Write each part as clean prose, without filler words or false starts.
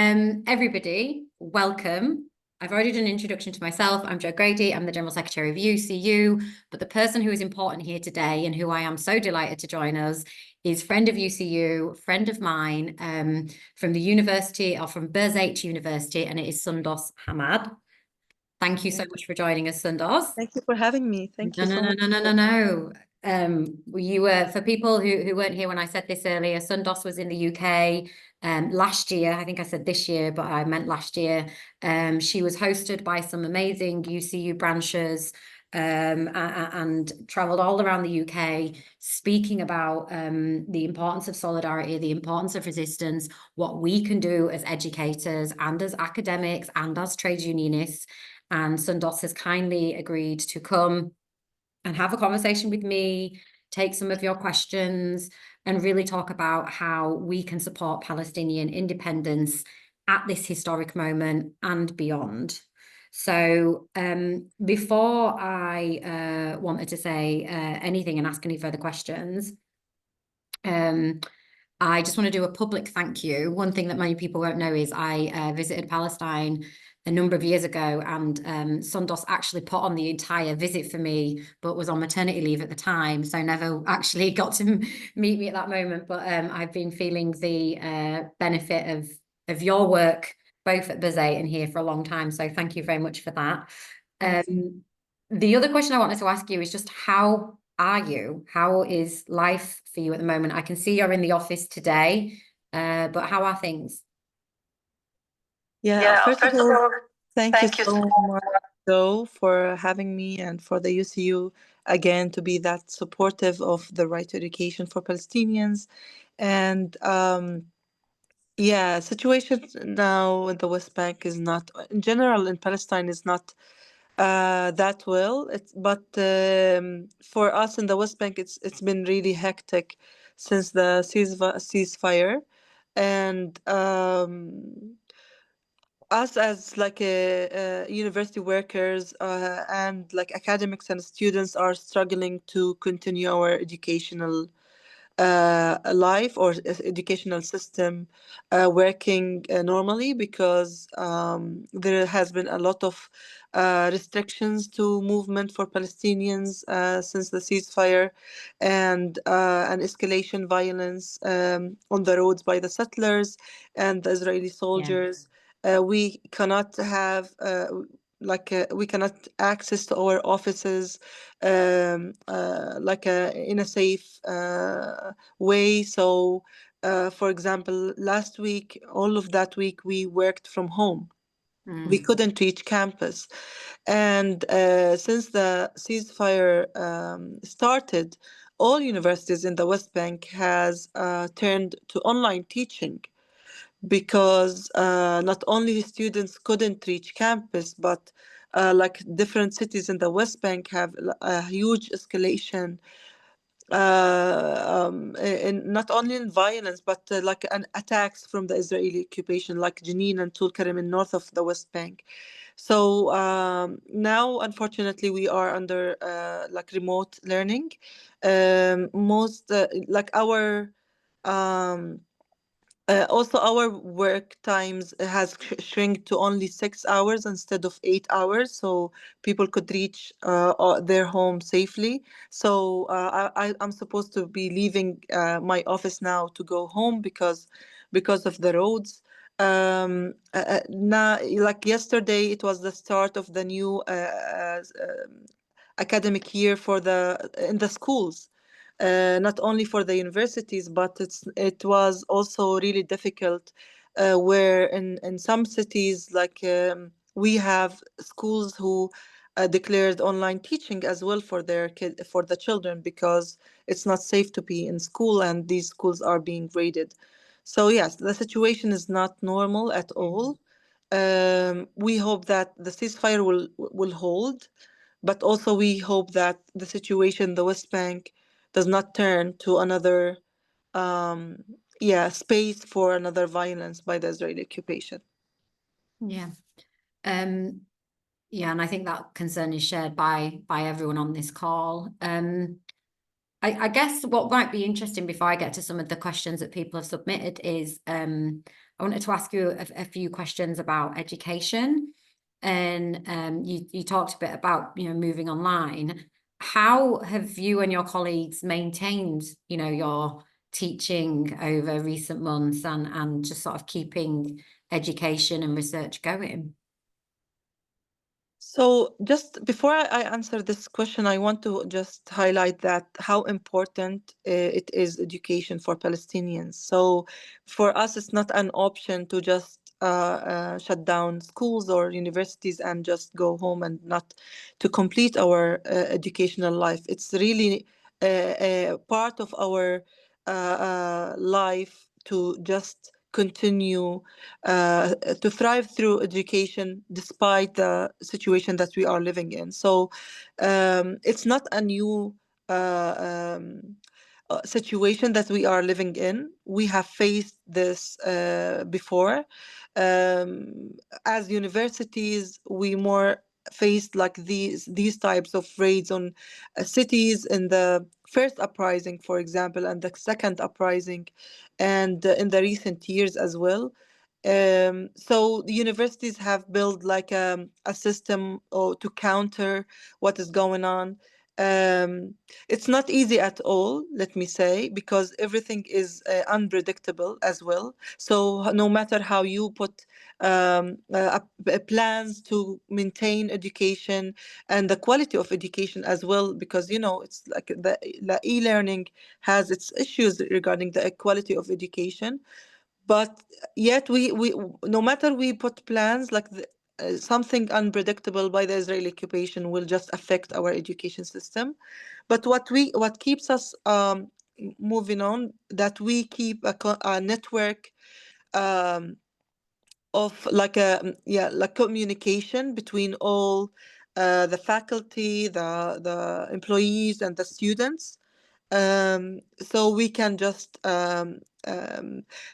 Everybody, welcome. I've already done an introduction to myself. I'm Jo Grady. I'm the General Secretary of UCU, but the person who is important here today and who I am so delighted to join us is friend of UCU, friend of mine from the university, or from Birzeit University, and it is Sundos Hammad. Thank you so much for joining us, Sundos. Thank you for having me. Thank you so much. No. You were, for people who weren't here when I said this earlier, Sundos was in the UK last year. I think I said this year, but I meant last year. She was hosted by some amazing UCU branches and traveled all around the UK speaking about the importance of solidarity, the importance of resistance, what we can do as educators and as academics and as trade unionists. And Sundos has kindly agreed to come and have a conversation with me, take some of your questions, and really talk about how we can support Palestinian independence at this historic moment and beyond. So before I wanted to say anything and ask any further questions, I just want to do a public thank you. One thing that many people won't know is I visited Palestine a number of years ago, and Sundos actually put on the entire visit for me, but was on maternity leave at the time, so never actually got to meet me at that moment. But I've been feeling the benefit of your work, both at Birzeit and here, for a long time. So thank you very much for that. The other question I wanted to ask you is just how are you? How is life for you at the moment? I can see you're in the office today, but how are things? First of all, thank you so much, Joe, for having me and for the UCU again to be that supportive of the right to education for Palestinians. And situation now in the West Bank is not, in general, in Palestine is not that well. But for us in the West Bank, it's been really hectic since the ceasefire, and us as like university workers and like academics and students are struggling to continue our educational life or educational system working normally, because there has been a lot of restrictions to movement for Palestinians since the ceasefire, and an escalation violence on the roads by the settlers and the Israeli soldiers. We cannot have we cannot access to our offices in a safe way. So for example, last week, all of that week, we worked from home. We couldn't reach campus, and since the ceasefire started, all universities in the West Bank has turned to online teaching, because not only students couldn't reach campus, but like different cities in the West Bank have a huge escalation in not only in violence, but like an attacks from the Israeli occupation, like Jenin and Tulkarem in north of the West Bank. So now, unfortunately, we are under like remote learning. Most like our also, our work times has shrunk to only 6 hours instead of 8 hours, so people could reach their home safely. So I'm supposed to be leaving my office now to go home because of the roads. Now, like yesterday, it was the start of the new academic year for in the schools. Not only for the universities, but it was also really difficult where in some cities, like we have schools who declared online teaching as well for for the children, because it's not safe to be in school and these schools are being raided. So yes, the situation is not normal at all. We hope that the ceasefire will hold, but also we hope that the situation in the West Bank does not turn to another space for another violence by the Israeli occupation. And I think that concern is shared by everyone on this call. I guess what might be interesting before I get to some of the questions that people have submitted is I wanted to ask you a few questions about education. And you talked a bit about, moving online. How have you and your colleagues maintained, your teaching over recent months and just sort of keeping education and research going? So just before I answer this question, I want to just highlight that how important it is education for Palestinians. So for us, it's not an option to just shut down schools or universities and just go home and not to complete our educational life. It's really a part of our life to just continue to thrive through education despite the situation that we are living in. So it's not a new situation that we are living in. We have faced this before. Um, as universities, we more faced like these types of raids on cities in the first uprising, for example, and the second uprising, and in the recent years as well. So the universities have built like a system to counter what is going on. Um, it's not easy at all, let me say, because everything is unpredictable as well. So no matter how you put plans to maintain education and the quality of education as well, because it's like the e-learning has its issues regarding the quality of education, but yet we no matter we put plans like something unpredictable by the Israeli occupation will just affect our education system. But what keeps us moving on, that we keep a network um, of like like communication between all the faculty, the employees, and the students, so we can just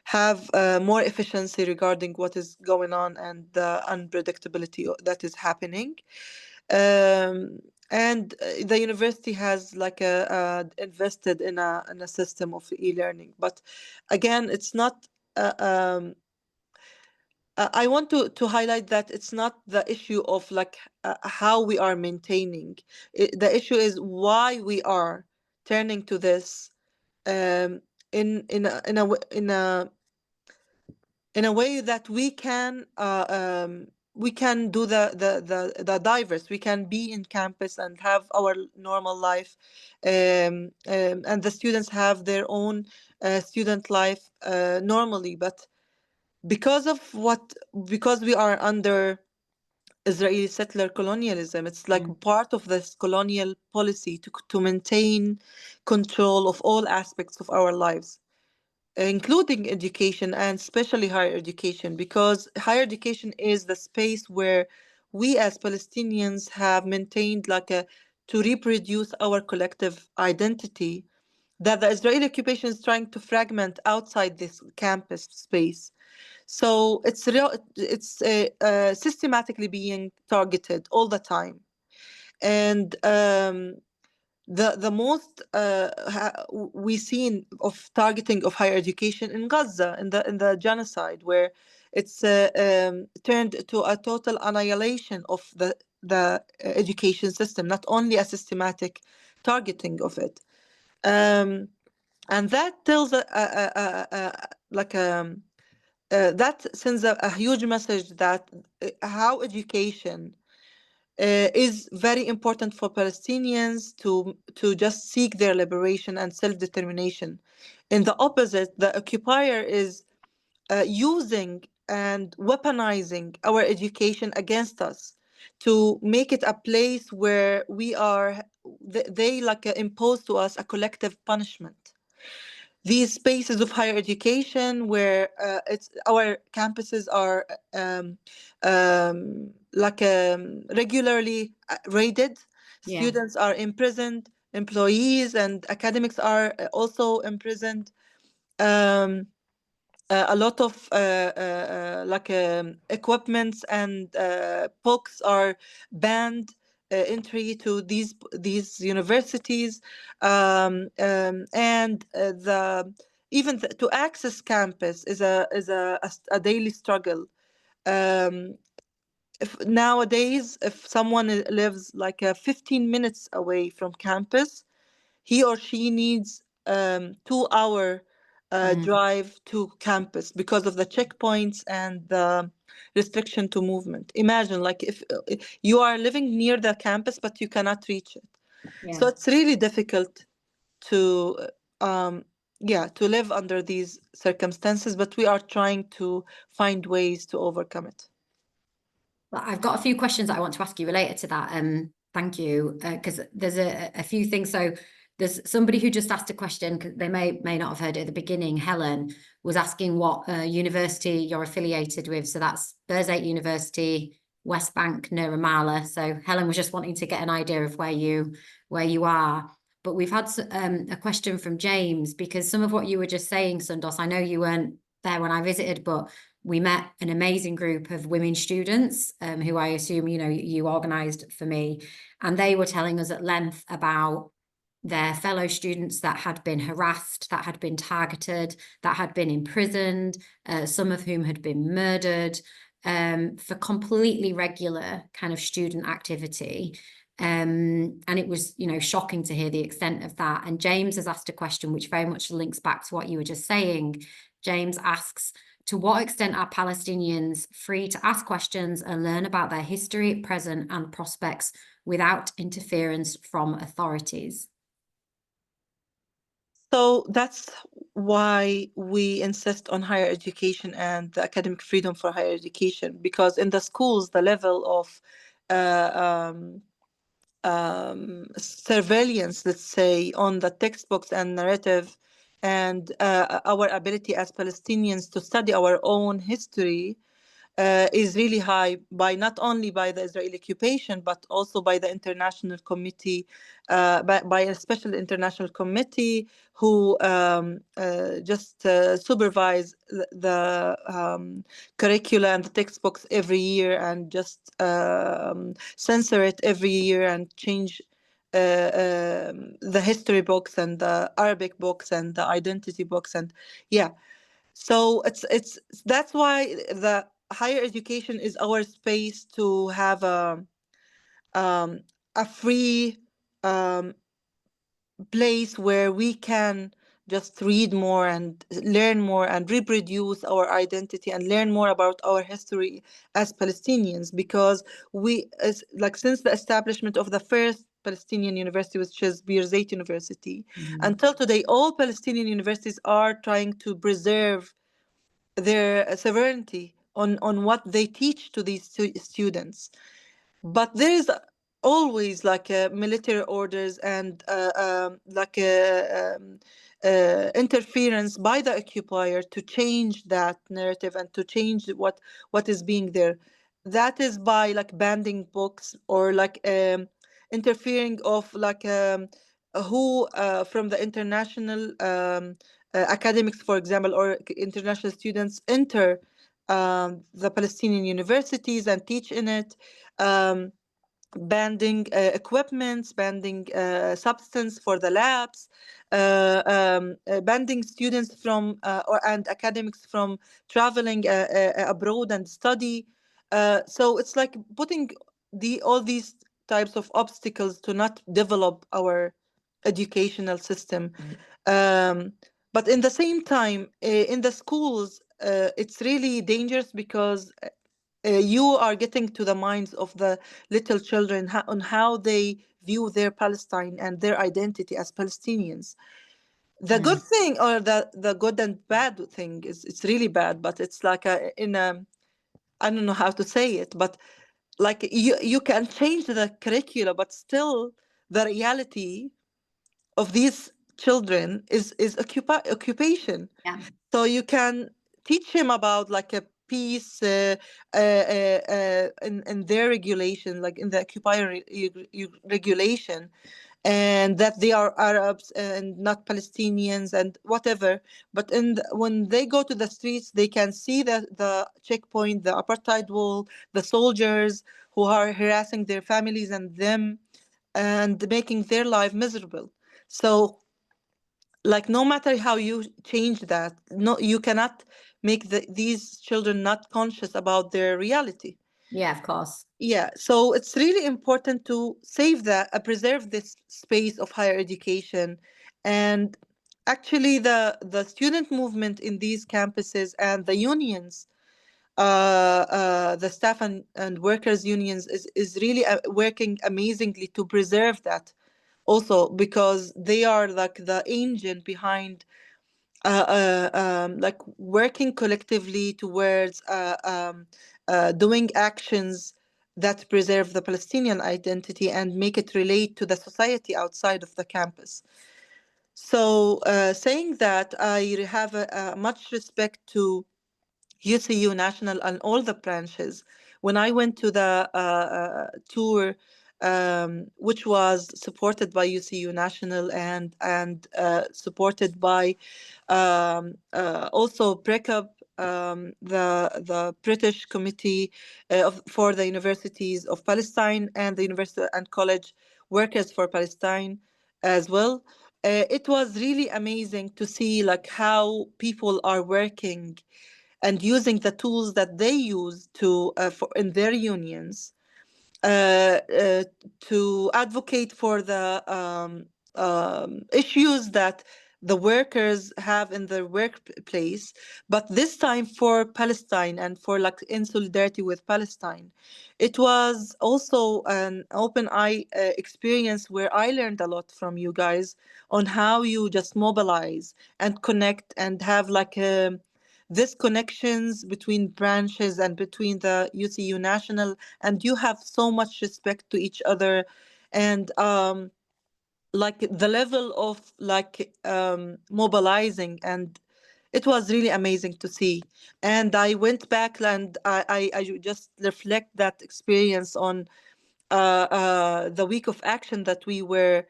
have more efficiency regarding what is going on and the unpredictability that is happening. And the university has like invested in a system of e-learning, but again, it's not. I want to highlight that it's not the issue of like how we are maintaining. The issue is why we are turning to this um, in a way that we can do the diverse. We can be in campus and have our normal life, and the students have their own student life normally. But because of because we are under Israeli settler colonialism, it's like Mm. part of this colonial policy to maintain control of all aspects of our lives, including education and especially higher education, because higher education is the space where we as Palestinians have maintained like a to reproduce our collective identity that the Israeli occupation is trying to fragment outside this campus space. So it's systematically being targeted all the time, and the most we seen of targeting of higher education in Gaza in the genocide, where it's turned to a total annihilation of the education system, not only a systematic targeting of it. Um, and that tells like that sends a huge message that how education is very important for Palestinians to just seek their liberation and self-determination. In the opposite, the occupier is using and weaponizing our education against us to make it a place where we are they like impose to us a collective punishment. These spaces of higher education where it's our campuses are like regularly raided, Yeah. students are imprisoned, employees and academics are also imprisoned. um, a lot of like equipments and books are banned entry to these universities, and the even to access campus is a daily struggle. Um, if nowadays, if someone lives like 15 minutes away from campus, he or she needs 2 hour drive to campus because of the checkpoints and the restriction to movement. Imagine, like, if you are living near the campus but you cannot reach it. So Yeah. it's really difficult to to live under these circumstances, but we are trying to find ways to overcome it. Well, I've got a few questions that I want to ask you related to that. Thank you, because there's a few things. So there's somebody who just asked a question, 'cause they may not have heard it at the beginning. Helen was asking what university you're affiliated with. So that's Birzeit University, West Bank, near Ramallah. So Helen was just wanting to get an idea of where you are. But we've had a question from James, because some of what you were just saying, Sundos, I know you weren't there when I visited, but we met an amazing group of women students who I assume, you organised for me. And they were telling us at length about their fellow students that had been harassed, that had been targeted, that had been imprisoned, some of whom had been murdered for completely regular kind of student activity. And it was, shocking to hear the extent of that. And James has asked a question which very much links back to what you were just saying. James asks, to what extent are Palestinians free to ask questions and learn about their history, present, and prospects without interference from authorities? So that's why we insist on higher education and the academic freedom for higher education, because in the schools, the level of uh, surveillance, let's say, on the textbooks and narrative, and our ability as Palestinians to study our own history is really high, by not only by the Israeli occupation but also by the international committee, by a special international committee who just supervise the curricula and the textbooks every year, and just censor it every year and change the history books and the Arabic books and the identity books. And yeah, so it's that's why the higher education is our space to have um, a free um, place where we can just read more and learn more and reproduce our identity and learn more about our history as Palestinians, because like, since the establishment of the first Palestinian university, which is Birzeit University, until today, all Palestinian universities are trying to preserve their sovereignty on what they teach to these students. But there is always like military orders and interference by the occupier to change that narrative and to change what is being there. That is by like banning books, or like interfering of like who from the international academics, for example, or international students enter the Palestinian universities and teach in it. Banning equipments, banning substance for the labs, banning students from and academics from traveling abroad and study. So it's like putting all these types of obstacles to not develop our educational system. Um, but in the same time, in the schools, it's really dangerous, because you are getting to the minds of the little children on how they view their Palestine and their identity as Palestinians. The good thing, or the good and bad thing, is it's really bad, but it's like I don't know how to say it, but like you can change the curricula, but still the reality of these children is occupation. Yeah. So you can teach him about like a peace in their regulation, like in the occupier regulation, and that they are Arabs and not Palestinians and whatever. But when they go to the streets, they can see the checkpoint, the apartheid wall, the soldiers who are harassing their families and them, and making their life miserable. So like no matter how you change that, no, you cannot make these children not conscious about their reality. Yeah, of course. Yeah, so it's really important to save that, preserve this space of higher education. And actually, the student movement in these campuses and the unions, the staff and workers unions is really working amazingly to preserve that also, because they are like the engine behind like working collectively towards doing actions that preserve the Palestinian identity and make it relate to the society outside of the campus. So, saying that, I have a much respect to UCU National and all the branches. When I went to the tour, which was supported by UCU National and supported by also BRECUP, the British Committee for the Universities of Palestine, and the University and College Workers for Palestine as well. It was really amazing to see like how people are working and using the tools that they use to in their unions uh, to advocate for the issues that the workers have in their workplace, but this time for Palestine and for like in solidarity with Palestine. It was also an open eye experience where I learned a lot from you guys on how you just mobilize and connect and have like this connections between branches and between the UCU National, and you have so much respect to each other. And like the level of like mobilizing, and it was really amazing to see. And I went back and I just reflect that experience on the week of action that we were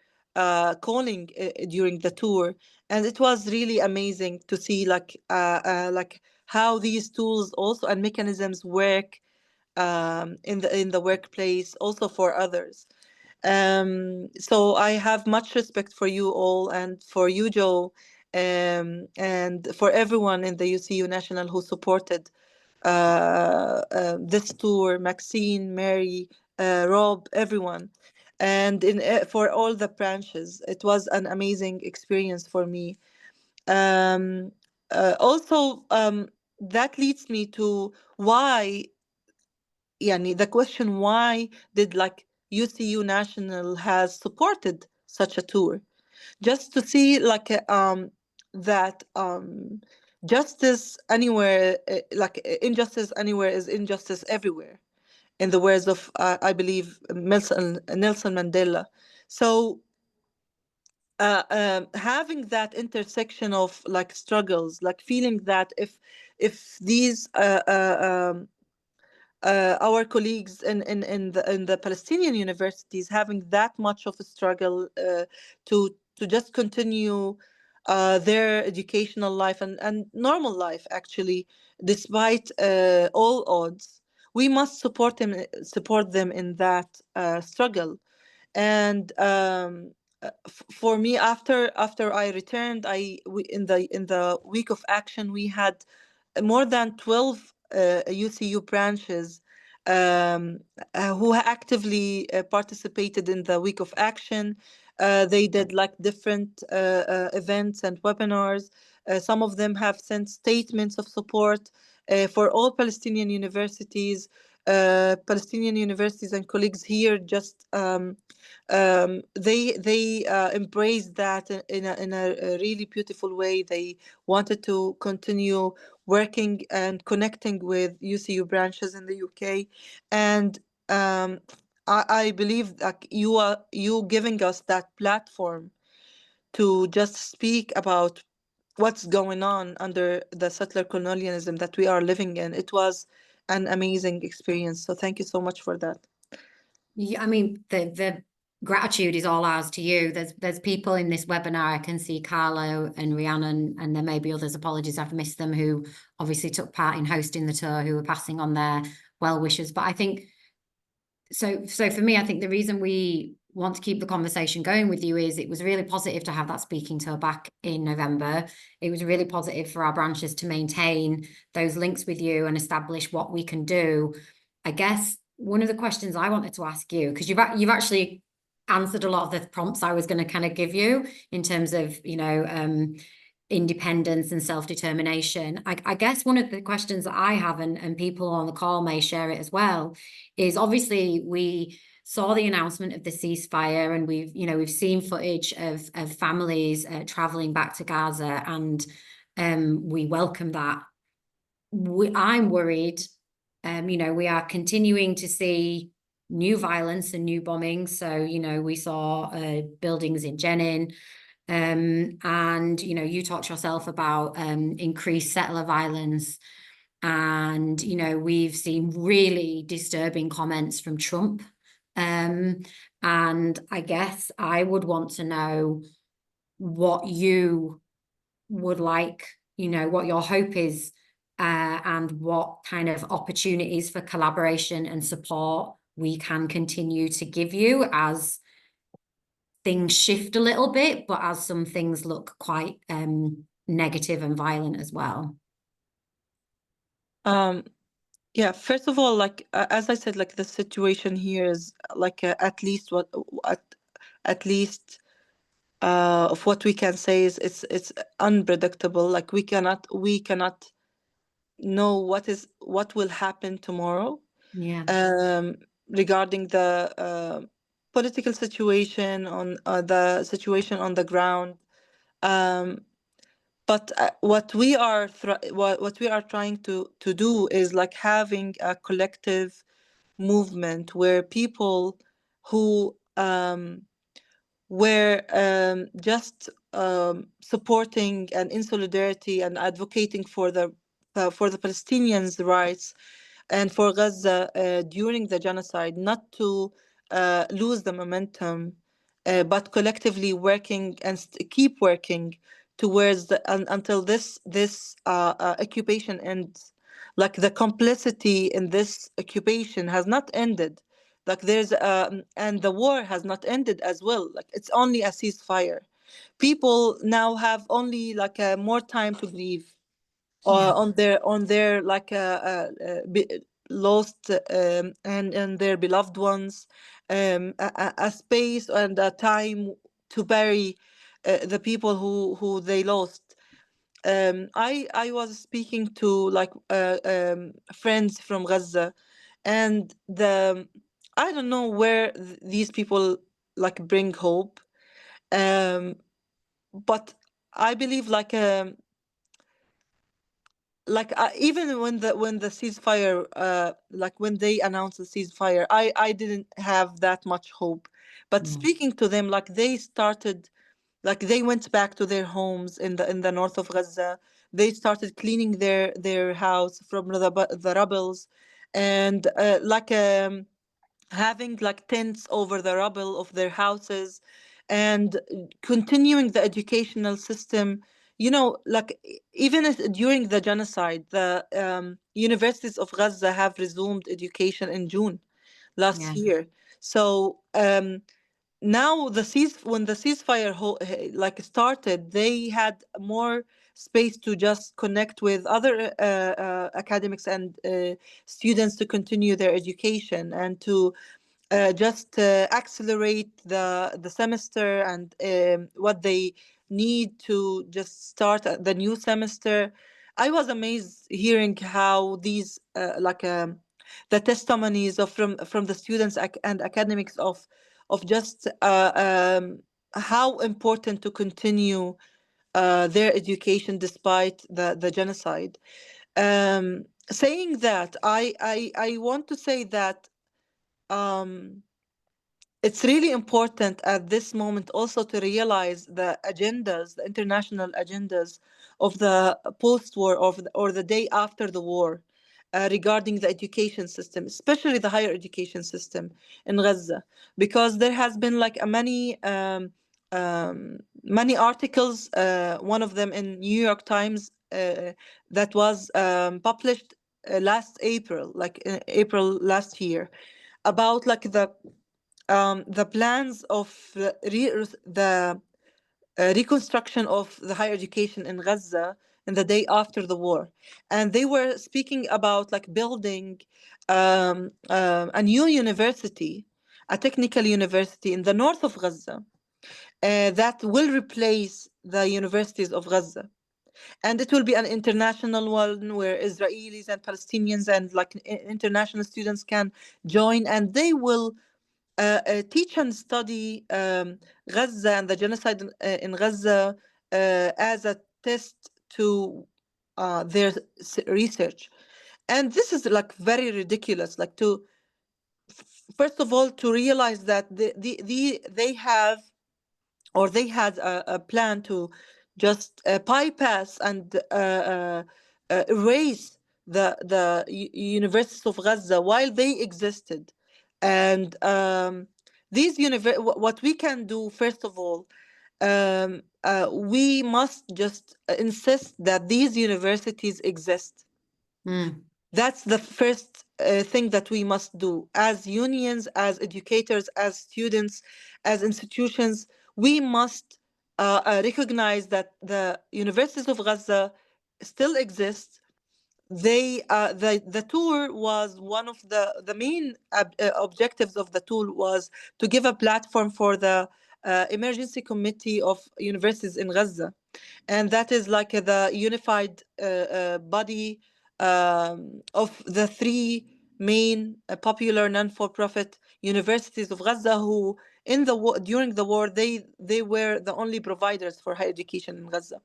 calling during the tour. And it was really amazing to see like how these tools also and mechanisms work in the workplace also for others. So I have much respect for you all and for you, Joe, and for everyone in the UCU National who supported this tour, Maxine, Mary, Rob, everyone. And for all the branches, it was an amazing experience for me. Um, also, that leads me to why, يعني, the question why did like UCU National has supported such a tour, just to see like that justice anywhere, like injustice anywhere is injustice everywhere, in the words of I believe Nelson Mandela. So having that intersection of like struggles, like feeling that if these our colleagues in the Palestinian universities having that much of a struggle to just continue their educational life and normal life actually, despite all odds, we must support them in that struggle. And for me, after I returned, in the week of action we had more than 12 UCU branches who actively participated in the week of action. They did like different events and webinars. Some of them have sent statements of support for all Palestinian universities. Palestinian universities and colleagues here just they embraced that in a really beautiful way. They wanted to continue working and connecting with UCU branches in the UK, and I believe that you giving us that platform to just speak about what's going on under the settler colonialism that we are living in. It was an amazing experience. So thank you so much for that. Yeah, I mean, the gratitude is all ours to you. There's people in this webinar. I can see Carlo and Rhiannon, and there may be others. Apologies, I've missed them, who obviously took part in hosting the tour, who are passing on their well wishes. But I think so for me, I think the reason we want to keep the conversation going with you is it was really positive to have that speaking tour back in November. It was really positive for our branches to maintain those links with you and establish what we can do. I guess one of the questions I wanted to ask you, because you've actually answered a lot of the prompts I was going to kind of give you in terms of, independence and self-determination. I guess one of the questions that I have, and people on the call may share it as well, is obviously we saw the announcement of the ceasefire, and we've seen footage of families traveling back to Gaza, and we welcome that. I'm worried. We are continuing to see new violence and new bombings. So, we saw buildings in Jenin. And, you talked yourself about increased settler violence. And, we've seen really disturbing comments from Trump. And I guess I would want to know what you would like, what your hope is, and what kind of opportunities for collaboration and support we can continue to give you as things shift a little bit, but as some things look quite negative and violent as well. Yeah, first of all, as I said, the situation here is at least of what we can say is it's unpredictable. Like we cannot know what will happen tomorrow. Yeah. Regarding the political situation the situation on the ground. But what we are trying to do is like having a collective movement where people who were just supporting and in solidarity and advocating for the Palestinians' rights and for Gaza during the genocide, not to lose the momentum, but collectively working and keep working towards until this occupation ends. Like the complicity in this occupation has not ended. Like and the war has not ended as well. Like it's only a ceasefire. People now have only more time to grieve Yeah. on their lost and their beloved ones, a space and a time to bury the people who they lost. I was speaking to friends from Gaza, and I don't know where these people bring hope, but I believe even when the ceasefire when they announced the ceasefire, I didn't have that much hope. But Yeah. speaking to them, they started, they went back to their homes in the north of Gaza. They started cleaning their house from the rubbles, and having tents over the rubble of their houses, and continuing the educational system. Even during the genocide, the universities of Gaza have resumed education in June last Yeah. year. So now when the ceasefire started, they had more space to just connect with other academics and students to continue their education, and to just accelerate the semester, and what they need to just start the new semester. I was amazed hearing how these the testimonies from the students and academics of just how important to continue their education despite the genocide. Saying that, I want to say that um, it's really important at this moment also to realize the agendas, the international agendas of the post-war, or the day after the war, regarding the education system, especially the higher education system in Gaza, because there has been many articles. One of them in New York Times that was published last April, in April last year, about the the plans of the reconstruction of the higher education in Gaza in the day after the war, and they were speaking about like building a new university, a technical university in the north of Gaza, that will replace the universities of Gaza, and it will be an international one where Israelis and Palestinians and like international students can join, and they will teach and study Gaza and the genocide in Gaza as a test to their research. And this is like very ridiculous. Like to first of all to realize that they have or they had a plan to just bypass and erase the universities of Gaza while they existed. And what we can do, first of all, we must just insist that these universities exist. Mm. That's the first thing that we must do as unions, as educators, as students, as institutions. We must recognize that the universities of Gaza still exist. The tour was one of the main objectives of the tour was to give a platform for the emergency committee of universities in Gaza, and that is like the unified body of the three main popular non-for-profit universities of Gaza, who in the during the war they were the only providers for higher education in Gaza.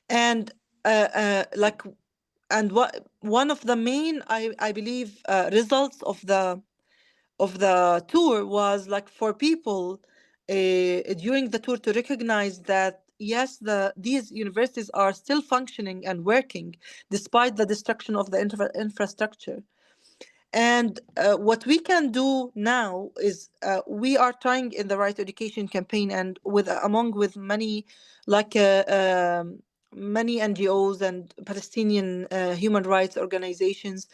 And like and what one of the main I believe results of the tour was like for people during the tour to recognize that yes, these universities are still functioning and working despite the destruction of the infrastructure. And what we can do now is we are trying in the Right Education campaign and with among with many like many NGOs and Palestinian human rights organizations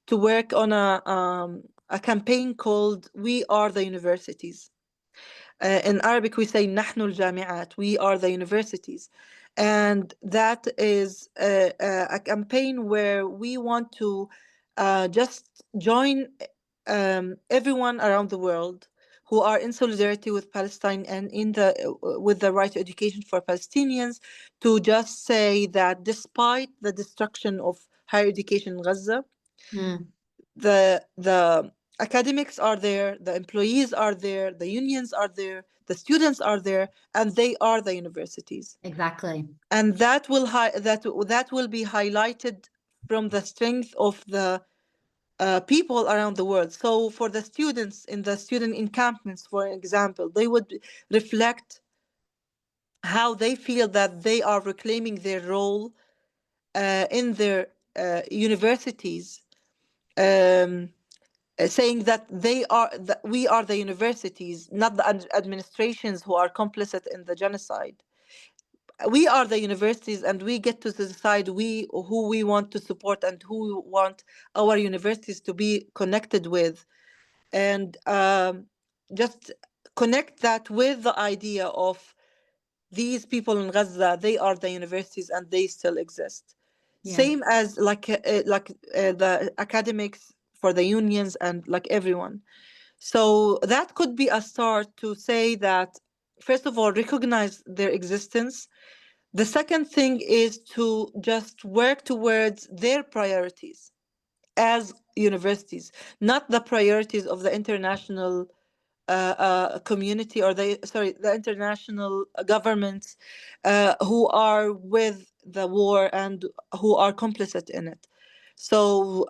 to work on a campaign called "We Are the Universities." In Arabic, we say "نحن الجامعات." We are the universities, and that is a campaign where we want to just join everyone around the world who are in solidarity with Palestine and in the with the right to education for Palestinians to just say that despite the destruction of higher education in Gaza, Mm. the academics are there, the employees are there, the unions are there, the students are there, and they are the universities. Exactly. And that will be highlighted from the strength of the people around the world. So for the students in the student encampments, for example, they would reflect how they feel that they are reclaiming their role in their universities, um, saying that we are the universities, not the administrations who are complicit in the genocide. We are the universities, and we get to decide who we want to support and who we want our universities to be connected with, and just connect that with the idea of these people in Gaza. They are the universities, and they still exist. Yeah. Same as the academics for the unions and like everyone. So that could be a start to say that, first of all, recognize their existence. The second thing is to just work towards their priorities as universities, not the priorities of the international community or the international governments who are with the war and who are complicit in it. So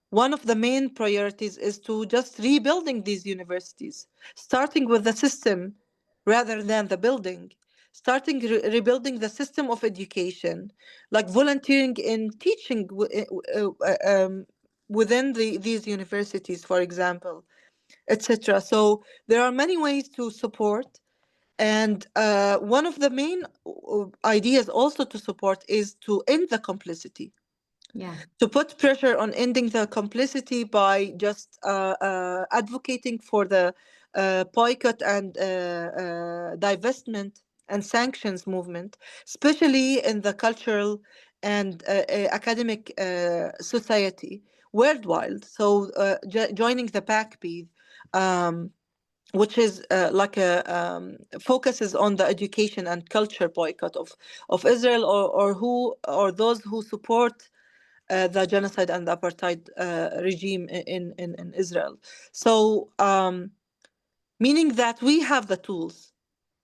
one of the main priorities is to just rebuilding these universities, starting with the system rather than the building, starting rebuilding the system of education, like volunteering in teaching within these universities, for example, etc. So there are many ways to support, and one of the main ideas also to support is to end the complicity. Yeah. to put pressure on ending the complicity by just advocating for the boycott and divestment and sanctions movement, especially in the cultural and academic society worldwide. So joining the PACB, um, which is like a focuses on the education and culture boycott of Israel, or those who support the genocide and the apartheid regime in Israel. So, meaning that we have the tools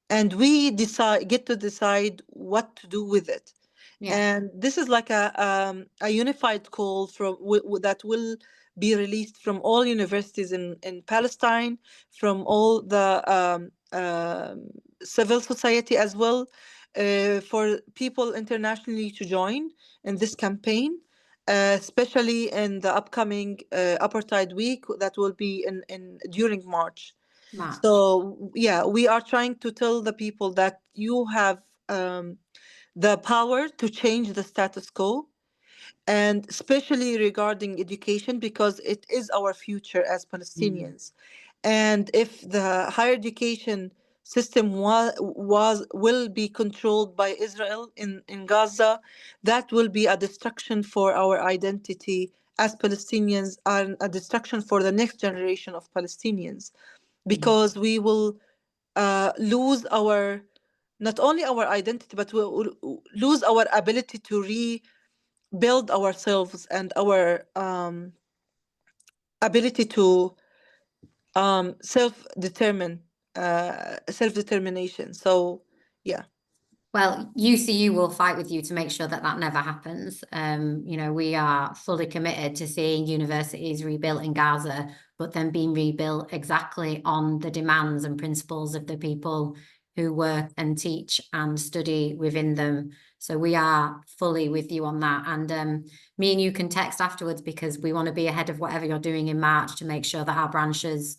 and we get to decide what to do with it. Yeah. And this is like a unified call from that will be released from all universities in Palestine, from all the civil society as well, for people internationally to join in this campaign, especially in the upcoming Apartheid Week that will be in during March. March. So yeah, we are trying to tell the people that you have the power to change the status quo, and especially regarding education, because it is our future as Mm. Palestinians. And if the higher education system will be controlled by Israel in Gaza, that will be a destruction for our identity as Palestinians, and a destruction for the next generation of Palestinians, Mm. because we will lose our, not only our identity, but we will lose our ability to rebuild ourselves and our ability to self determination. So yeah. Well, UCU will fight with you to make sure that that never happens. You know, we are fully committed to seeing universities rebuilt in Gaza, but then being rebuilt exactly on the demands and principles of the people who work and teach and study within them. So we are fully with you on that. And me and you can text afterwards, because we want to be ahead of whatever you're doing in March to make sure that our branches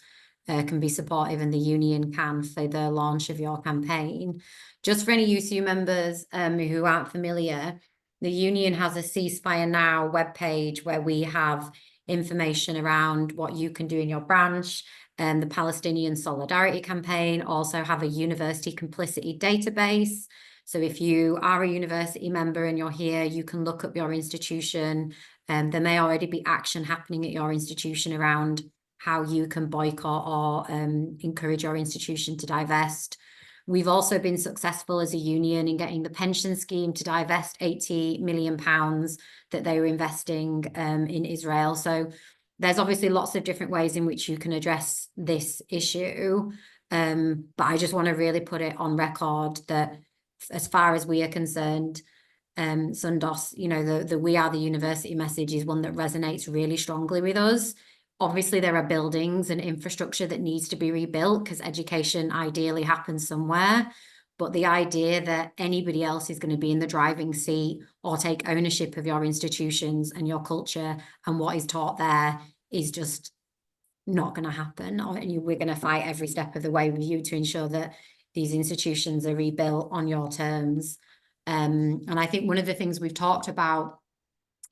can be supportive and the union can for the launch of your campaign. Just for any UCU members who aren't familiar, the union has a Ceasefire Now webpage where we have information around what you can do in your branch. And the Palestinian Solidarity Campaign also have a university complicity database. So if you are a university member and you're here, you can look up your institution. There may already be action happening at your institution around how you can boycott or encourage your institution to divest. We've also been successful as a union in getting the pension scheme to divest £80 million that they were investing in Israel. So there's obviously lots of different ways in which you can address this issue. But I just want to really put it on record that as far as we are concerned, Sundos, you know, the We Are the University message is one that resonates really strongly with us. Obviously, there are buildings and infrastructure that needs to be rebuilt because education ideally happens somewhere. But the idea that anybody else is going to be in the driving seat or take ownership of your institutions and your culture and what is taught there is just not going to happen. We're going to fight every step of the way with you to ensure that these institutions are rebuilt on your terms. And I think one of the things we've talked about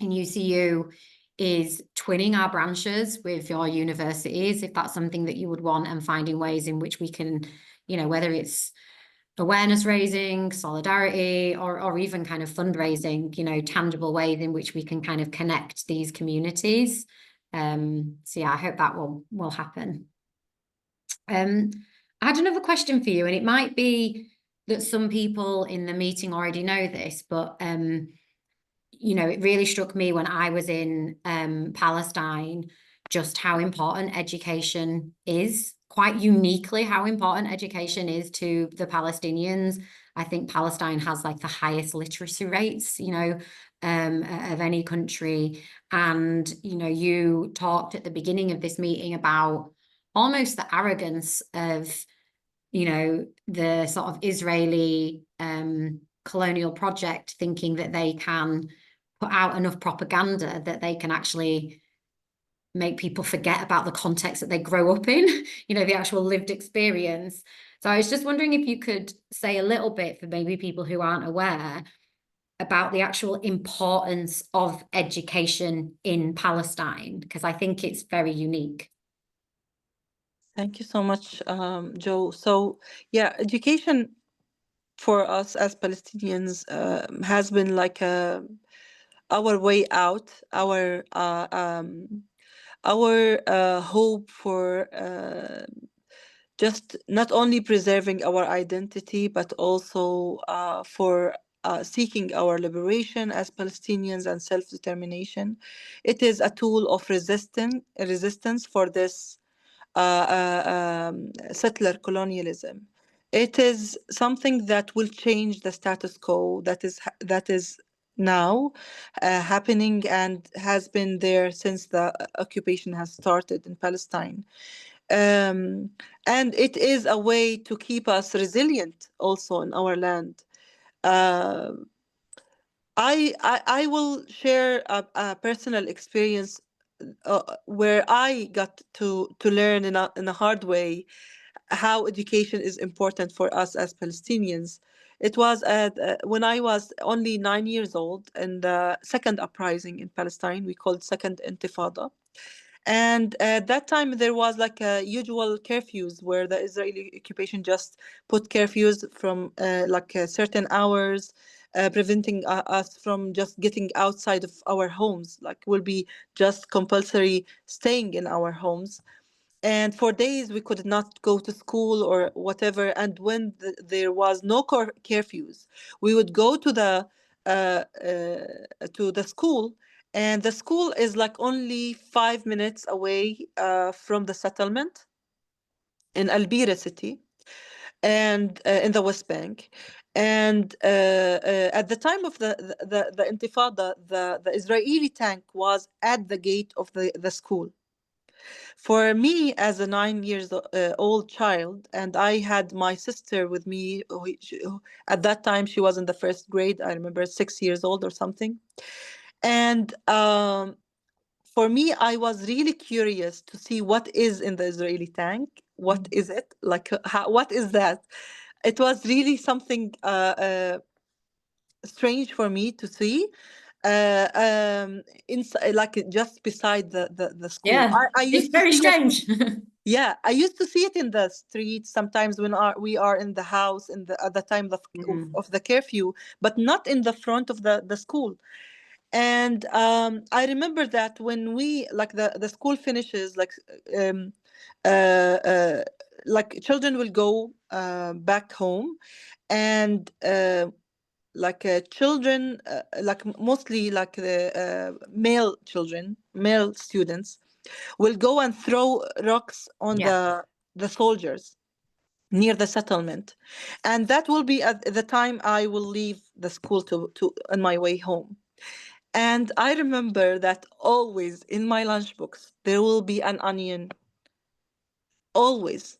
in UCU is twinning our branches with your universities, if that's something that you would want, and finding ways in which we can, you know, whether it's awareness raising, solidarity, or even kind of fundraising, you know, tangible ways in which we can kind of connect these communities. So yeah, I hope that will happen. I had another question for you, and it might be that some people in the meeting already know this, but you know, it really struck me when I was in Palestine, just how important education is, quite uniquely how important education is to the Palestinians. I think Palestine has like the highest literacy rates, you know, of any country. And, you know, you talked at the beginning of this meeting about almost the arrogance of, you know, the sort of Israeli colonial project, thinking that they can put out enough propaganda that they can actually make people forget about the context that they grow up in, you know, the actual lived experience. So I was just wondering if you could say a little bit for maybe people who aren't aware, about the actual importance of education in Palestine, because I think it's very unique. Thank you so much, Joe. So, yeah, education for us as Palestinians has been like our way out, our hope for just not only preserving our identity, but also for seeking our liberation as Palestinians and self-determination. It is a tool of resistance for this settler colonialism. It is something that will change the status quo that is now happening and has been there since the occupation has started in Palestine. Um, and it is a way to keep us resilient also in our land. Um I will share a personal experience where I got to learn in a hard way how education is important for us as Palestinians. It was when I was only 9 years old in the second uprising in Palestine. We called Second Intifada. And at that time, there was like a usual curfews where the Israeli occupation just put curfews from like certain hours, preventing us from just getting outside of our homes. Like, will be just compulsory staying in our homes. And for days, we could not go to school or whatever. And when there was no curfews, we would go to the school, and the school is like only 5 minutes away from the settlement in Al Bira city and in the West Bank. And at the time of the Intifada, the Israeli tank was at the gate of the school. For me, as a 9 years old child, and I had my sister with me, at that time she was in the first grade, I remember 6 years old or something. And for me, I was really curious to see what is in the Israeli tank. What is it? Like, what is that? It was really something strange for me to see. Inside, like just beside the school. Yeah, I it's used to very see it. strange. Yeah, I used to see it in the streets sometimes when we are in the house in the at the time of the curfew, but not in the front of the school. And I remember that when we like the school finishes, um, uh, uh, like children will go back home, and children, mostly like the male children, male students will go and throw rocks on Yeah. the soldiers near the settlement, and that will be at the time I will leave the school to on my way home. And I remember that always in my lunchbox there will be an onion, always.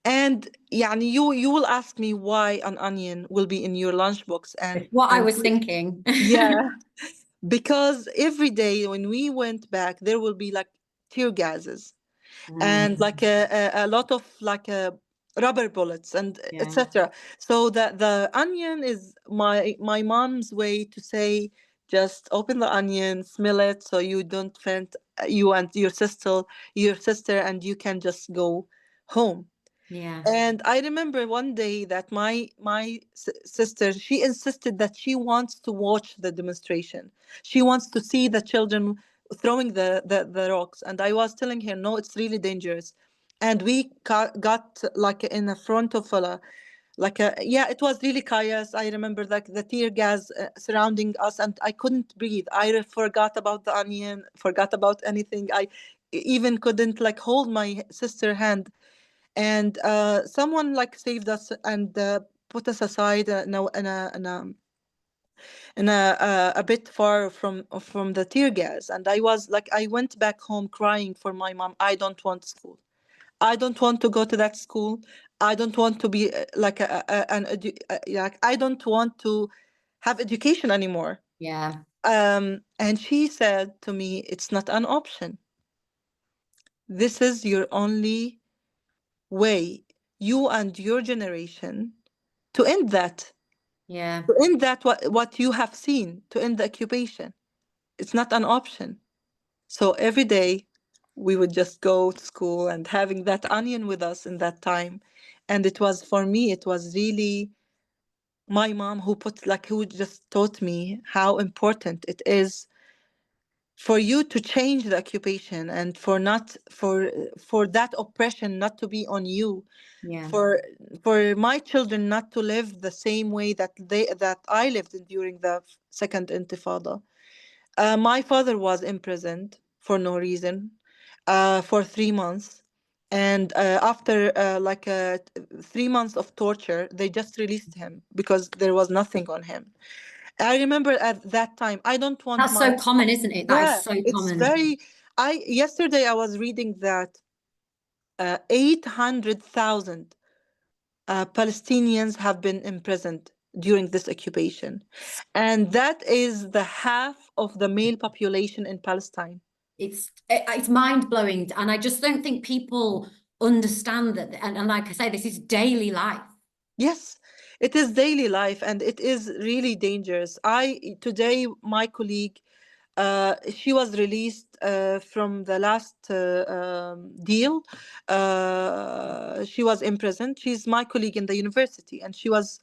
And يعني you will ask me why an onion will be in your lunchbox, It's what I and was thinking. yeah, because every day when we went back there will be like tear gases and Mm, like a lot of like rubber bullets and yeah, etc. So that the onion is my mom's way to say, just open the onion, smell it, so you don't faint, you and your sister, and you can just go home. yeah, And I remember one day that my sister, she insisted that she wants to watch the demonstration. She wants to see the children throwing the rocks. And I was telling her, no, it's really dangerous. And we got like in the front of a like a yeah, it was really chaos. I remember like the tear gas surrounding us, and I couldn't breathe. I forgot about the onion, forgot about anything. I even couldn't like hold my sister hand, and someone like saved us and put us aside now in a bit far from the tear gas. And I was like, I went back home crying for my mom. I don't want school. I don't want to go to that school. I don't want to be like like I don't want to have education anymore. yeah, And she said to me, it's not an option. This is your only way, you and your generation, to end that. Yeah. To end that, what you have seen, to end the occupation. It's not an option. So every day we would just go to school and having that onion with us in that time. And it was, for me, it was really my mom who just taught me how important it is for you to change the occupation, and for that oppression not to be on you, Yeah. for my children not to live the same way that I lived in during the second intifada. My father was imprisoned for no reason, for 3 months. And after 3 months of torture, they just released him because there was nothing on him. I remember at that time, I don't want That's my. so common, isn't it? That is Yeah, so it's common. very. Yesterday I was reading that 800,000 Palestinians have been imprisoned during this occupation. And that is the half of the male population in Palestine. It's mind blowing, and I just don't think people understand that. And like I say, this is daily life. Yes, it is daily life and it is really dangerous. Today, my colleague, she was released from the last deal. She was imprisoned. She's my colleague in the university, and she was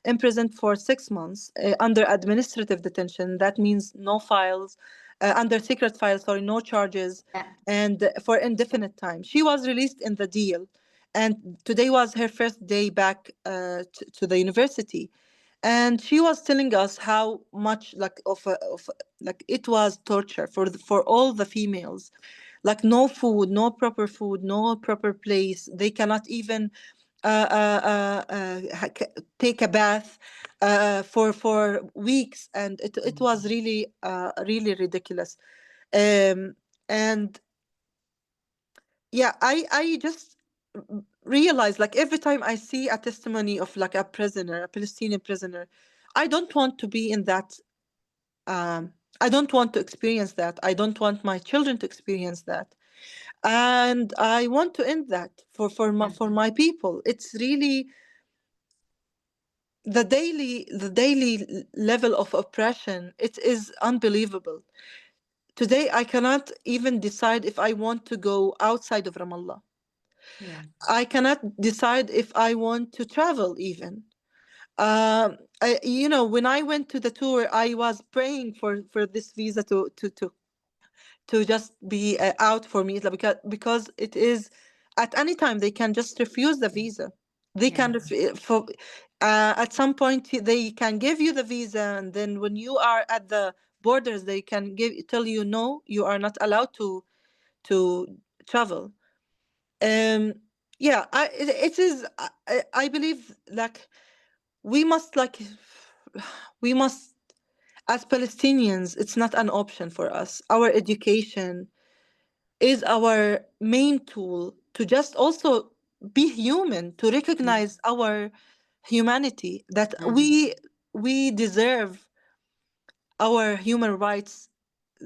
imprisoned for 6 months under administrative detention. That means no files, under secret files, sorry, no charges, Yeah. and for indefinite time. She was released in the deal, and today was her first day back to the university, and she was telling us how much like it was torture for all the females, like no food, no proper food, no proper place. They cannot even take a bath for weeks, and it was really really ridiculous. um and yeah, I just realize, like, every time I see a testimony of like a prisoner, a Palestinian prisoner, I don't want to be in that. I don't want to experience that. I don't want my children to experience that, and I want to end that Yeah. for my people. It's really the daily level of oppression. It is unbelievable. Today I cannot even decide if I want to go outside of Ramallah. Yeah. I cannot decide if I want to travel even. When I went to the tour, I was praying for this visa to just be out for me, like, because it is at any time they can just refuse the visa. They Yeah. can for at some point they can give you the visa, and then when you are at the borders, they can tell you no, you are not allowed to travel. um yeah, it is, I believe, like, we must, like, we must, as Palestinians, it's not an option for us. Our education is our main tool to just also be human, to recognize our humanity, that Mm. we deserve our human rights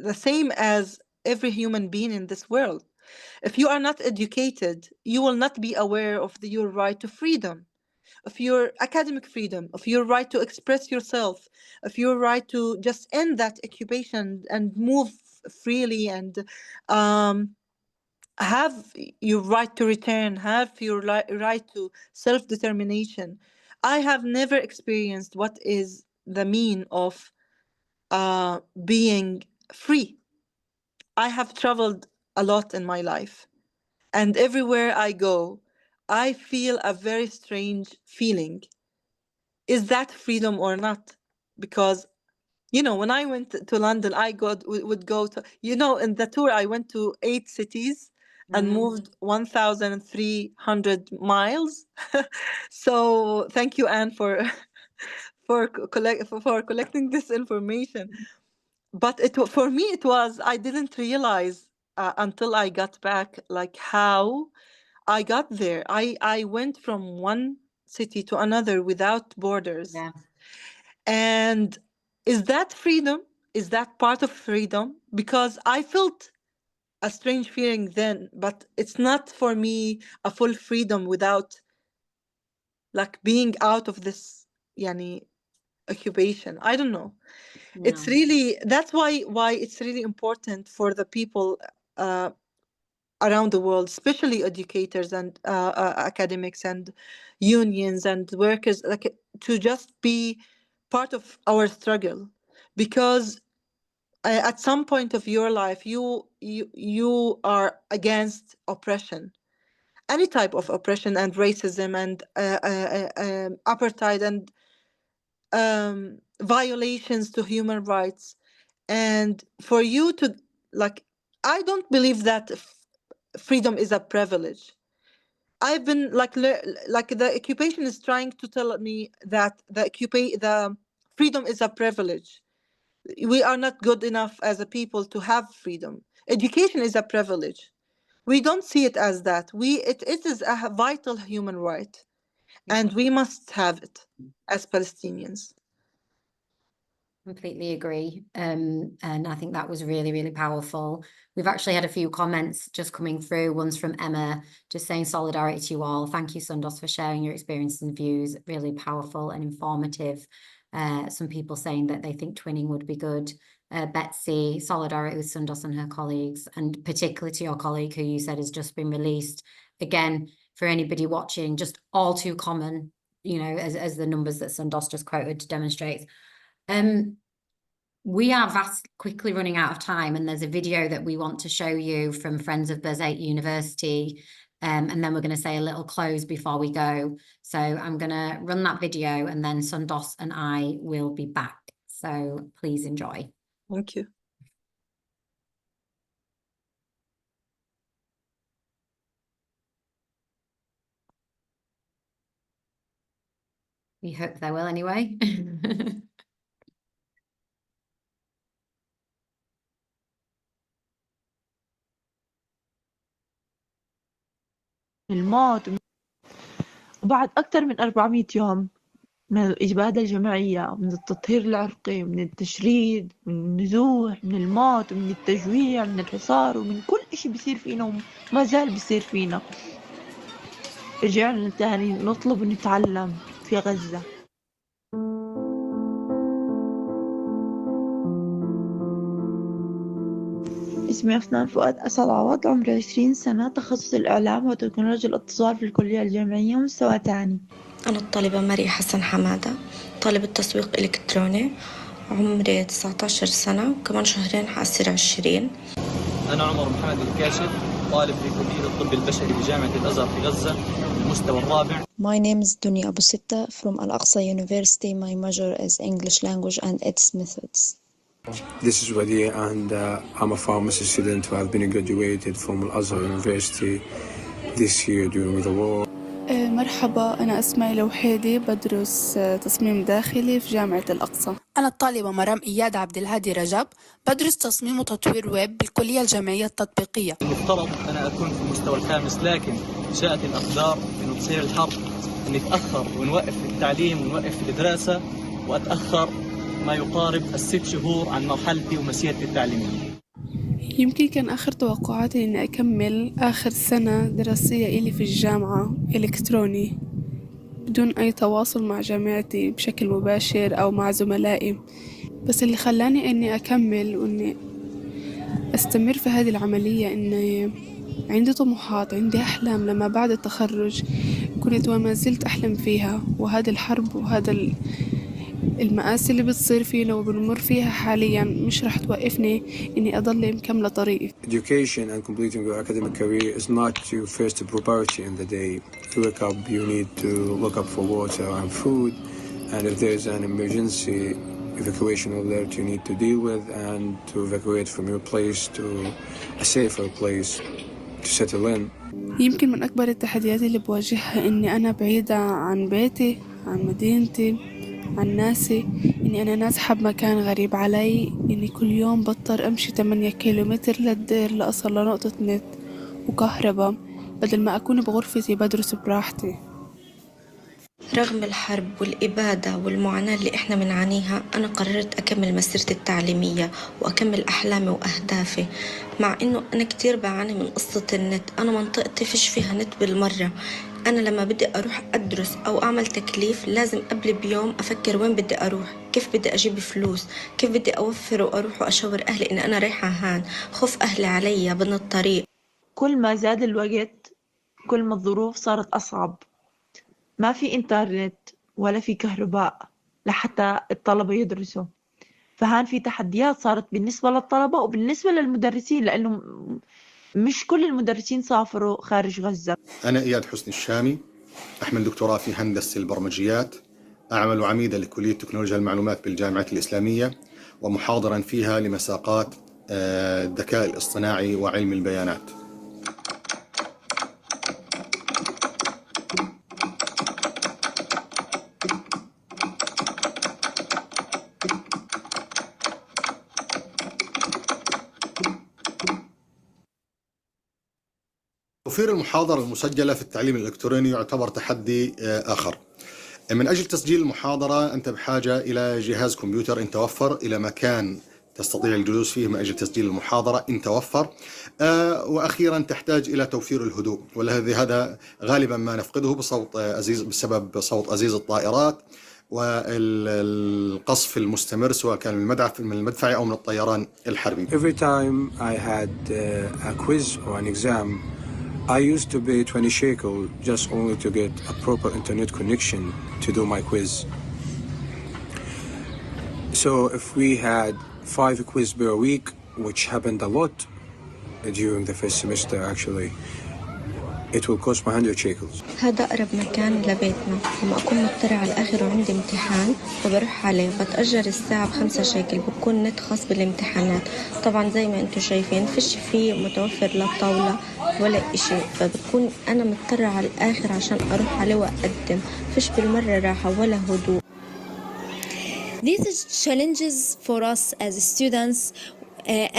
the same as every human being in this world. If you are not educated, you will not be aware of your right to freedom, of your academic freedom, of your right to express yourself, of your right to just end that occupation and move freely, and um, have your right to return, have your right to self determination. I have never experienced what is the mean of being free. I have traveled a lot in my life, and everywhere I go, I feel a very strange feeling. Is that freedom or not? Because, when I went to London, I would go to, in the tour, I went to 8 cities and Mm. moved 1,300 miles. So thank you, Anne, for collecting this information. But for me, it was, I didn't realize until I got back, like, how I got there. I went from one city to another without borders. Yeah. And is that freedom? Is that part of freedom? Because I felt a strange feeling then, but it's not for me a full freedom without, like, being out of this, yani, occupation. I don't know. It's No. really, that's why it's really important for the people uh, around the world, especially educators and academics and unions and workers, like to just be part of our struggle, because at some point of your life you are against oppression, any type of oppression and racism and apartheid and violations to human rights. And for you to, like, I don't believe that freedom is a privilege. I've been like the occupation is trying to tell me that the freedom is a privilege. We are not good enough as a people to have freedom. Education is a privilege. We don't see it as that. It is a vital human right, and we must have it as Palestinians. Completely agree. And I think that was really, really powerful. We've actually had a few comments just coming through. One's from Emma, just saying solidarity to you all. Thank you, Sundos, for sharing your experiences and views. Really powerful and informative. Some people saying that they think twinning would be good. Betsy, solidarity with Sundos and her colleagues, and particularly to your colleague who you said has just been released. Again, for anybody watching, just all too common, you know, as the numbers that Sundos just quoted demonstrates. We are quickly running out of time, and there's a video that we want to show you from Friends of Berzait University, and then we're going to say a little close before we go. So I'm going to run that video, and then Sundos and I will be back. So please enjoy. Thank you. We hope they will anyway. الموت، وبعد أكثر من 400 يوم من الإبادة الجماعية، من التطهير العرقي، من التشريد، من النزوح، من الموت، ومن التجويع، من الحصار، ومن كل إشي بيصير فينا وما زال بيصير فينا، رجعنا تاني نطلب ونتعلم في غزة. اسمي أفنان فؤاد أسد عوض، عمري 20 سنة، تخصص الإعلام وتكنولوجيا الاتصال في الكلية الجامعية مستوى ثاني. أنا الطالبة مريم حسن حمادة، طالبة تسويق إلكتروني، عمري 19 سنة، وكمان شهرين حأصير 20. أنا عمر محمد الكاشف، طالب في كلية الطب البشري بجامعة الأزهر في غزة، المستوى الرابع. My name is Dunya Abu Sitta from Al-Aqsa University. My major is English language and its methods. This is Wadi, and I'm a pharmacy student who have been graduated from Al-Azhar University this year during the war. مرحبا، أنا اسمي لوحيدي، بدرس تصميم داخلي في جامعة الأقصى. أنا الطالبة مرام إياد عبد الهادي رجب، بدرس تصميم وتطوير ويب بالكلية الجامعية التطبيقية. المفترض أنا أكون في المستوى الخامس، لكن جاءت الأقدار إنه تصير الحرب، إني أتأخر ونوقف التعليم ونوقف الدراسة، وأتأخر ما يقارب 6 شهور عن مرحلتي ومسيرتي التعليمية. يمكن كان آخر توقعاتي إني أكمل آخر سنة دراسية إلي في الجامعة إلكتروني بدون أي تواصل مع جامعتي بشكل مباشر أو مع زملائي، بس اللي خلاني إني أكمل وإني أستمر في هذه العملية إني عندي طموحات، عندي أحلام لما بعد التخرج كنت وما زلت أحلم فيها، وهذه الحرب وهذا المآسي اللي بتصير فينا وبنمر فيها حاليا مش رح توقفني إني أضل مكملة طريقي. Education and completing your academic career is not your first priority in the day. You wake up, you need to look up for water and food, and if there is an emergency evacuation alert you need to deal with, and to evacuate from your place to a safer place to settle in. يمكن من أكبر التحديات اللي بواجهها إني أنا بعيدة عن بيتي، عن مدينتي، عن ناسي، إني أنا نازحة بمكان غريب علي، إني كل يوم بضطر أمشي 8 كيلومتر للدير لأصل لنقطة نت وكهرباء بدل ما أكون بغرفتي بدرس براحتي. رغم الحرب والإبادة والمعاناة اللي إحنا بنعانيها، أنا قررت أكمل مسيرتي التعليمية وأكمل أحلامي وأهدافي. مع إنه أنا كتير بعاني من قصة النت، أنا منطقتي فيش فيها نت بالمرة. أنا لما بدي أروح أدرس أو أعمل تكليف لازم قبل بيوم أفكر وين بدي أروح، كيف بدي أجيب فلوس، كيف بدي أوفر وأروح وأشاور أهلي إن أنا رايحة هان، خوف أهلي علي بين الطريق. كل ما زاد الوقت كل ما الظروف صارت أصعب. ما في إنترنت ولا في كهرباء لحتى الطلبة يدرسوا، فهان في تحديات صارت بالنسبة للطلبة وبالنسبة للمدرسين، لأنه مش كل المدرسين سافروا خارج غزة. أنا إياد حسني الشامي، أحمل دكتوراه في هندسة البرمجيات، أعمل عميدا لكلية تكنولوجيا المعلومات بالجامعة الإسلامية، ومحاضرا فيها لمساقات الذكاء الاصطناعي وعلم البيانات. توفير المحاضرة المسجلة في التعليم الإلكتروني يعتبر تحدي آخر. من أجل تسجيل المحاضرة أنت بحاجة إلى جهاز كمبيوتر إن توفر، إلى مكان تستطيع الجلوس فيه من أجل تسجيل المحاضرة إن توفر، وأخيرا تحتاج إلى توفير الهدوء، وهذا غالبا ما نفقده بسبب صوت أزيز الطائرات والقصف المستمر سواء كان من المدفعي أو من الطيران الحربي. Every time I had a quiz or an exam, I used to pay 20 shekel just only to get a proper internet connection to do my quiz. So if we had 5 quiz per week, which happened a lot during the first semester actually, it will cost me 100 shekels. هذا أقرب مكان لبيتنا، لما أكون مضطرة على الآخر وعندي امتحان فبروح عليه، بتأجر الساعة ب5 شيكل، بكون نت خاص بالامتحانات. طبعا زي ما انتم شايفين فيش فيه متوفر لا طاولة ولا إشي، فبكون أنا مضطرة على الآخر عشان أروح عليه وأقدم، فيش بالمرة راحة ولا هدوء. These is challenges for us as students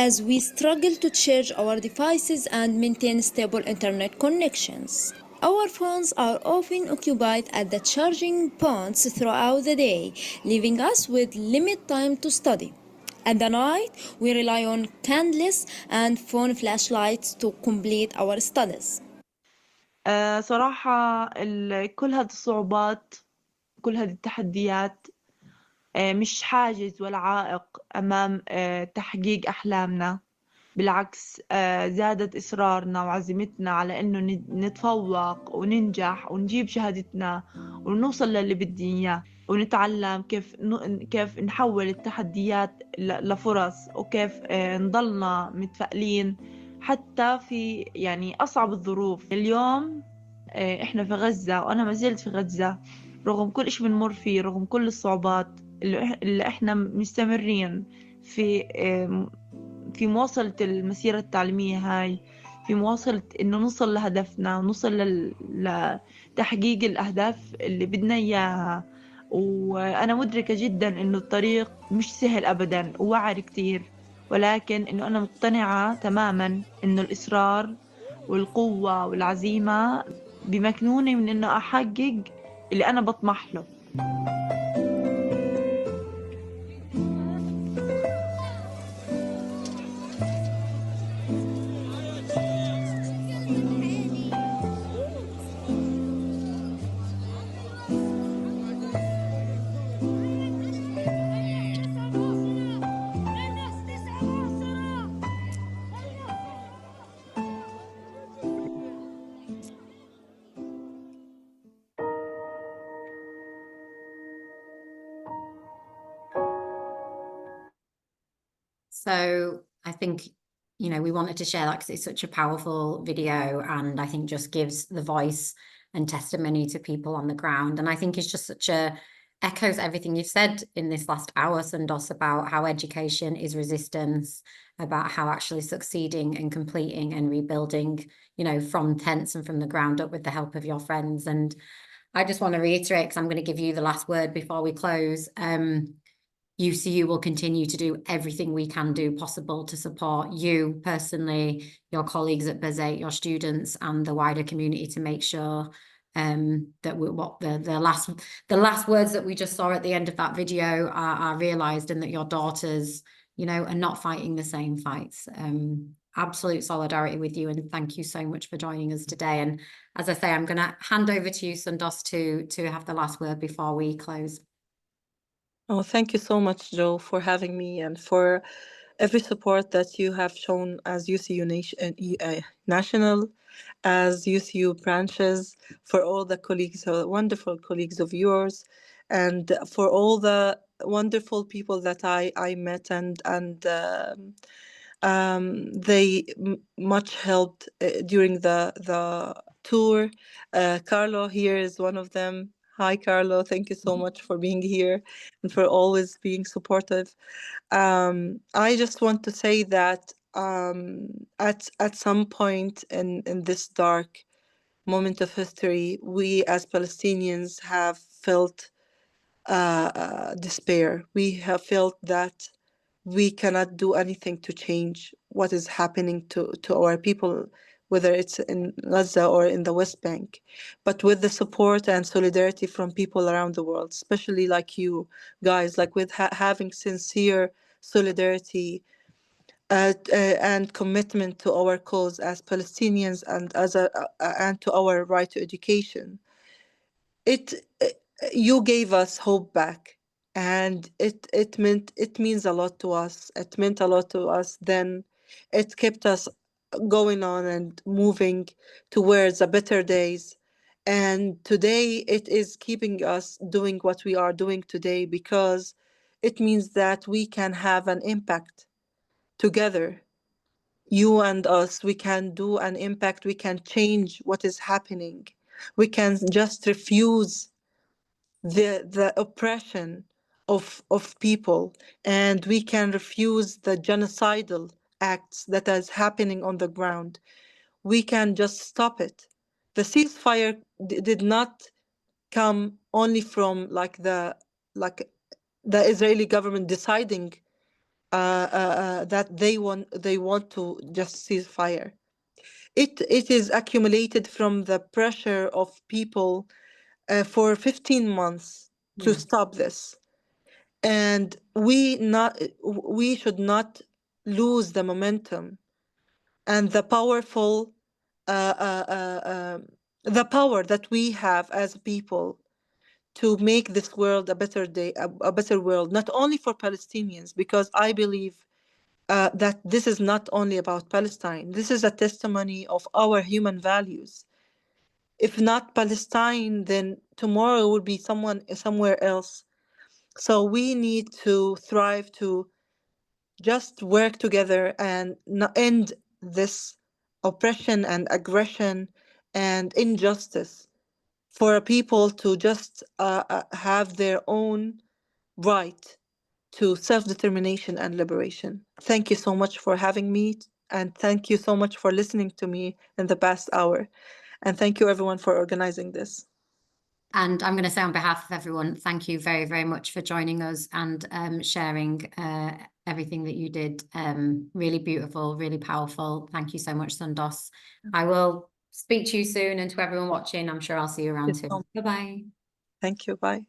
as we struggle to charge our devices and maintain stable internet connections. Our phones are often occupied at the charging points throughout the day, leaving us with limited time to study. At the night, we rely on candles and phone flashlights to complete our studies. صراحة كل هذه الصعوبات كل هذه التحديات مش حاجز ولا عائق أمام تحقيق أحلامنا. بالعكس زادت إصرارنا وعزيمتنا على إنه نتفوق وننجح ونجيب شهادتنا ونوصل للي بدي إياه، ونتعلم كيف نحول التحديات لفرص، وكيف نضلنا متفائلين حتى في يعني أصعب الظروف. اليوم إحنا في غزة وأنا ما زلت في غزة رغم كل إشي بنمر فيه، رغم كل الصعوبات اللي إحنا مستمرين في مواصلة المسيرة التعليمية هاي، في مواصلة إنه نوصل لهدفنا ونوصل لتحقيق الأهداف اللي بدنا إياها. وأنا مدركة جدا إنه الطريق مش سهل أبدا ووعر كتير، ولكن إنه أنا مقتنعة تماما إنه الإصرار والقوة والعزيمة بمكنوني من إنه أحقق اللي أنا بطمح له. So I think, you know, we wanted to share that because it's such a powerful video, and I think just gives the voice and testimony to people on the ground. And I think it's just echoes everything you've said in this last hour, Sundos, about how education is resistance, about how actually succeeding and completing and rebuilding, you know, from tents and from the ground up with the help of your friends. And I just want to reiterate, because I'm going to give you the last word before we close. UCU will continue to do everything we can do possible to support you personally, your colleagues at Bezet, your students, and the wider community to make sure that what the last words that we just saw at the end of that video are realized, and that your daughters, you know, are not fighting the same fights. Absolute solidarity with you, and thank you so much for joining us today. And as I say, I'm going to hand over to you, Sundos, to have the last word before we close. Oh, thank you so much, Joe, for having me and for every support that you have shown as UCU National, as UCU branches, for all the colleagues, wonderful colleagues of yours, and for all the wonderful people that I met, and they much helped during the tour. Carlo here is one of them. Hi, Carlo. Thank you so much for being here and for always being supportive. I just want to say that at some point in this dark moment of history, we as Palestinians have felt despair. We have felt that we cannot do anything to change what is happening to our people, whether it's in Gaza or in the West Bank. But with the support and solidarity from people around the world, especially like you guys, like with having sincere solidarity and commitment to our cause as Palestinians, and and to our right to education, you gave us hope back, and it means a lot to us. It meant a lot to us then. It kept us going on and moving towards a better days, and today it is keeping us doing what we are doing today, because it means that we can have an impact together. You and us, we can do an impact. We can change what is happening. We can just refuse the oppression of people, and we can refuse the genocidal acts that is happening on the ground. We can just stop it. The ceasefire did not come only from the Israeli government deciding that they want to just cease fire. It is accumulated from the pressure of people for 15 months to stop this, and we should not lose the momentum and the powerful the power that we have as people to make this world a better day, a better world, not only for Palestinians, because I believe that this is not only about Palestine. This is a testimony of our human values. If not Palestine, then tomorrow will be somewhere else. So we need to thrive, to just work together and end this oppression and aggression and injustice, for people to just have their own right to self-determination and liberation. Thank you so much for having me, and thank you so much for listening to me in the past hour. And thank you everyone for organizing this. And I'm going to say on behalf of everyone, thank you very, very much for joining us and sharing everything that you did. Really beautiful, really powerful. Thank you so much, Sundos. I will speak to you soon, and to everyone watching, I'm sure I'll see you around soon. Bye-bye. Thank you. Bye.